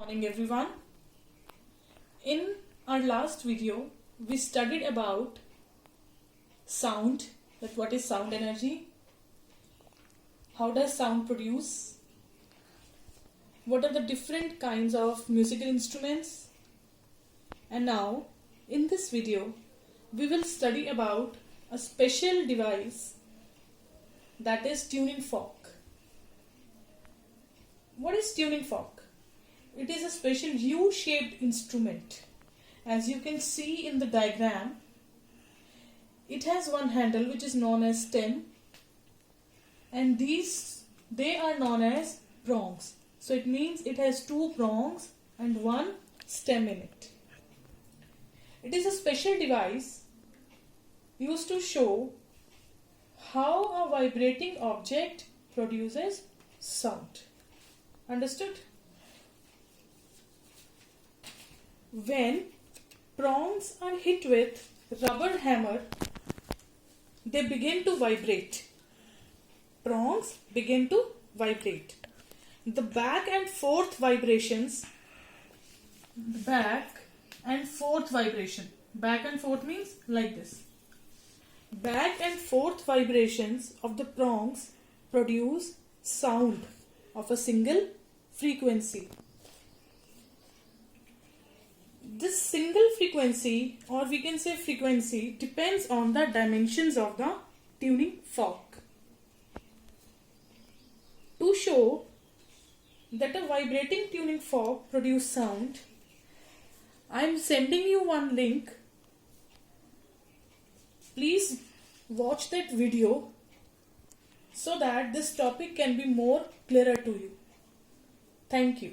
Morning everyone. In our last video we studied about sound, that what is sound energy, how does sound produce, what are the different kinds of musical instruments, and now in this video we will study about a special device, that is tuning fork. What is tuning fork? It is a special U-shaped instrument. As you can see in the diagram, it has one handle which is known as stem, and they are known as prongs. So it means it has two prongs and one stem in it. It is a special device used to show how a vibrating object produces sound. Understood? When prongs are hit with rubber hammer, they begin to vibrate. Prongs begin to vibrate. The back and forth vibrations, back and forth means like this. Back and forth vibrations of the prongs produce sound of a single frequency. This single frequency, or we can say frequency, depends on the dimensions of the tuning fork. To show that a vibrating tuning fork produces sound, I am sending you one link. Please watch that video so that this topic can be more clearer to you. Thank you.